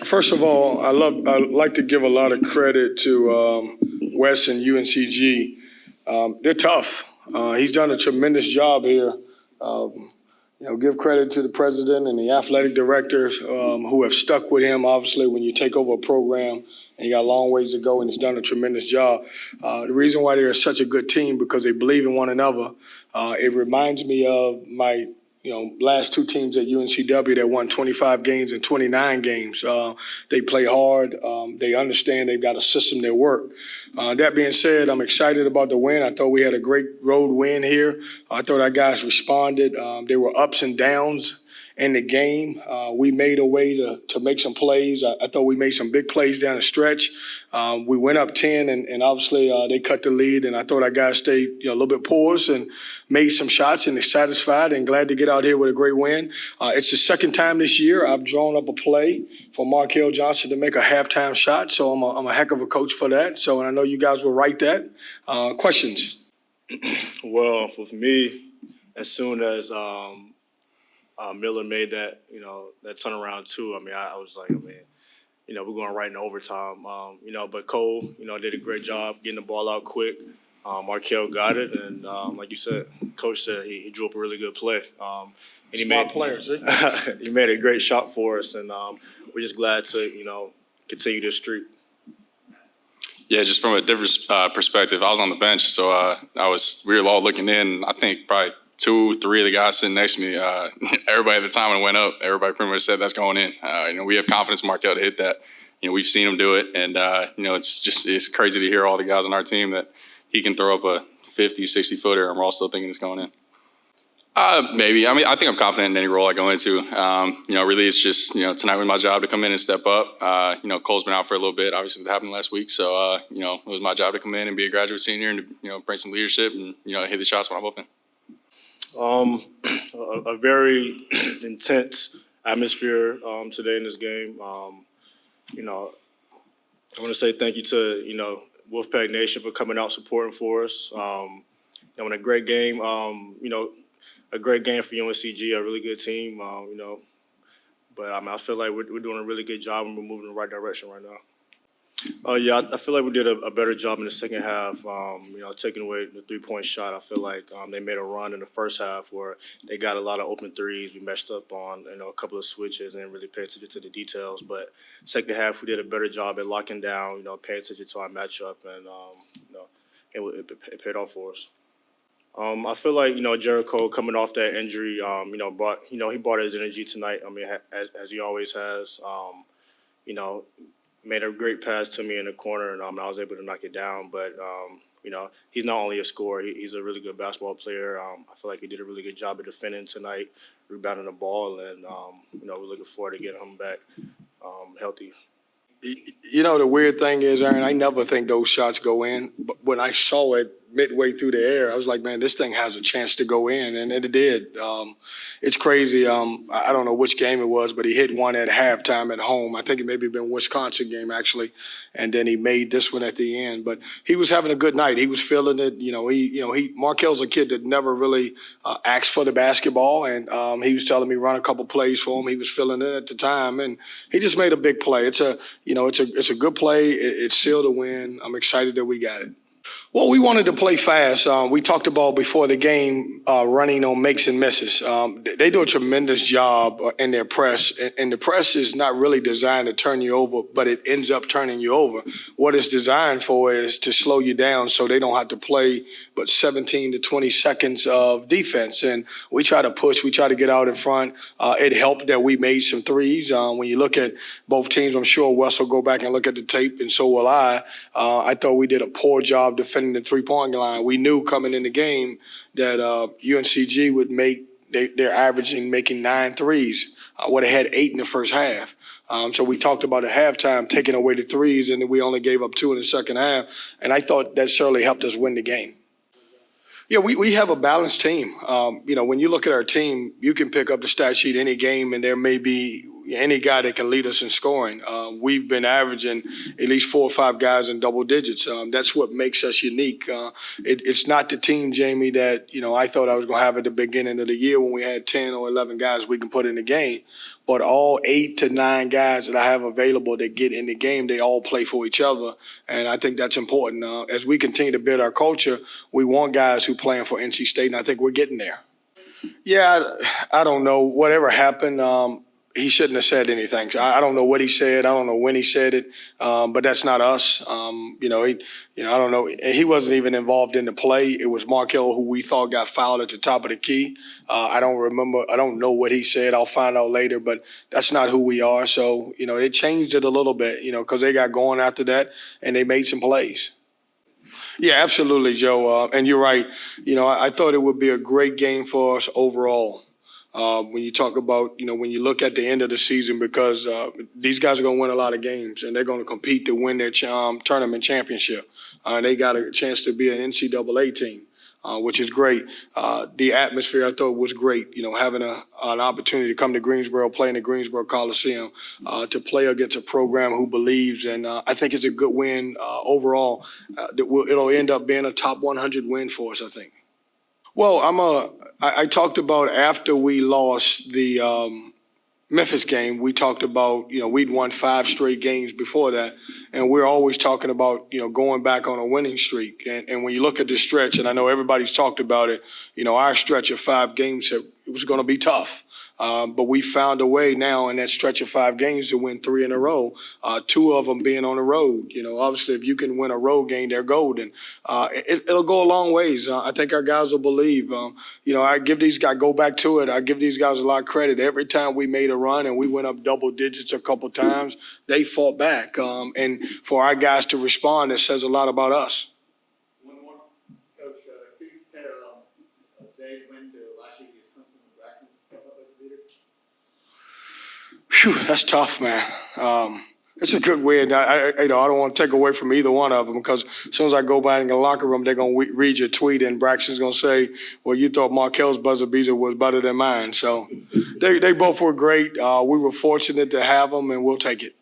First of all, I like to give a lot of credit to Wes and UNCG. They're tough. He's done a tremendous job here. Give credit to the president and the athletic directors who have stuck with him. Obviously, when you take over a program and you got a long ways to go, and he's done a tremendous job. The reason why they're such a good team because they believe in one another. It reminds me of my last two teams at UNCW that won 25 games and 29 games. They play hard. They understand they've got a system that works. That being said, I'm excited about the win. I thought we had a great road win here. I thought our guys responded. There were ups and downs in the game. We made a way to make some plays. I thought we made some big plays down the stretch. We went up 10, and obviously they cut the lead, and I thought our guys stayed a little bit poised and made some shots, and they're satisfied and glad to get out here with a great win. It's the second time this year I've drawn up a play for Markell Johnson to make a halftime shot, so I'm a heck of a coach for that. So, and I know you guys will write that. Questions? Well, with me, as soon as Miller made that, that turnaround too. I was like, we're going right in overtime. But Cole, did a great job getting the ball out quick. Markell got it, and like you said, Coach said he drew up a really good play. And he Smart players. He made a great shot for us, and we're just glad to continue this streak. Yeah, just from a different perspective, I was on the bench, so we were all looking in. I think probably 2-3 of the guys sitting next to me, everybody at the time when it went up, everybody pretty much said that's going in. We have confidence in Markell to hit that. We've seen him do it, and it's crazy to hear all the guys on our team that he can throw up a 50, 60-footer, and we're all still thinking it's going in. Maybe. I think I'm confident in any role I go into. Really it's just, tonight was my job to come in and step up. Cole's been out for a little bit, obviously it happened last week. So, it was my job to come in and be a graduate senior and, bring some leadership and, hit the shots when I'm open. A very intense atmosphere today in this game. I want to say thank you to, Wolfpack Nation for coming out supporting for us. And a great game, a great game for UNCG, a really good team, But I feel like we're doing a really good job and we're moving in the right direction right now. I feel like we did a better job in the second half, taking away the three-point shot. I feel like they made a run in the first half where they got a lot of open threes. We messed up on a couple of switches and didn't really pay attention to the details. But second half, we did a better job at locking down, paying attention to our matchup, and it paid off for us. I feel like Jericho coming off that injury, he brought his energy tonight. As he always has. Made a great pass to me in the corner, and I was able to knock it down. But he's not only a scorer; he's a really good basketball player. I feel like he did a really good job of defending tonight, rebounding the ball, and we're looking forward to getting him back healthy. The weird thing is, Aaron, I never think those shots go in. But when I saw it midway through the air, I was like, man, this thing has a chance to go in, and it did. It's crazy. I don't know which game it was, but he hit one at halftime at home. I think it maybe been Wisconsin game, actually, and then he made this one at the end. But he was having a good night. He was feeling it. Markell's a kid that never really asked for the basketball, and he was telling me run a couple plays for him. He was feeling it at the time, and he just made a big play. It's a good play. It sealed a win. I'm excited that we got it. Well, we wanted to play fast. We talked about before the game running on makes and misses. They do a tremendous job in their press, and the press is not really designed to turn you over, but it ends up turning you over. What it's designed for is to slow you down so they don't have to play but 17 to 20 seconds of defense. And we try to push. We try to get out in front. It helped that we made some threes. When you look at both teams, I'm sure Wes will go back and look at the tape, and so will I. I thought we did a poor job defending the three-point line. We knew coming in the game that UNCG would they're averaging making 9 threes. Would have had 8 in the first half. So we talked about at halftime taking away the threes, and then we only gave up 2 in the second half. And I thought that certainly helped us win the game. Yeah, we have a balanced team. When you look at our team, you can pick up the stat sheet any game, and there may be any guy that can lead us in scoring. We've been averaging at least 4 or 5 guys in double digits. That's what makes us unique. It's not the team, Jamie, that I thought I was going to have at the beginning of the year when we had 10 or 11 guys we can put in the game. But all 8 to 9 guys that I have available that get in the game, they all play for each other, and I think that's important. As we continue to build our culture, we want guys who playing for NC State, and I think we're getting there. Yeah, I don't know. Whatever happened, he shouldn't have said anything. I don't know what he said. I don't know when he said it, but that's not us. I don't know. He wasn't even involved in the play. It was Markel who we thought got fouled at the top of the key. I don't remember. I don't know what he said. I'll find out later, but that's not who we are. So, it changed it a little bit, because they got going after that and they made some plays. Yeah, absolutely, Joe. And you're right. I thought it would be a great game for us overall. When you talk about, when you look at the end of the season, because these guys are going to win a lot of games and they're going to compete to win their tournament championship. They got a chance to be an NCAA team, which is great. The atmosphere I thought was great, having an opportunity to come to Greensboro, play in the Greensboro Coliseum, to play against a program who believes. And I think it's a good win overall. It'll end up being a top 100 win for us, I think. Well, I talked about after we lost the Memphis game, we talked about, we'd won 5 straight games before that. And we're always talking about, going back on a winning streak. And when you look at this stretch, and I know everybody's talked about it, our stretch of 5 games, it was going to be tough. But we found a way now in that stretch of 5 games to win 3 in a row, 2 of them being on the road. Obviously, if you can win a road game, they're golden. It'll go a long ways. I think our guys will believe. I give these guys, go back to it, I give these guys a lot of credit. Every time we made a run and we went up double digits a couple times, they fought back. And for our guys to respond, it says a lot about us. One more. Coach, could you compare today's win to last year's Clemson and Braxton's step up as a leader? Phew, that's tough, man. It's a good win. I don't want to take away from either one of them, because as soon as I go by in the locker room, they're going to read your tweet and Braxton's going to say, well, you thought Markel's buzzer beater was better than mine. So they both were great. We were fortunate to have them, and we'll take it.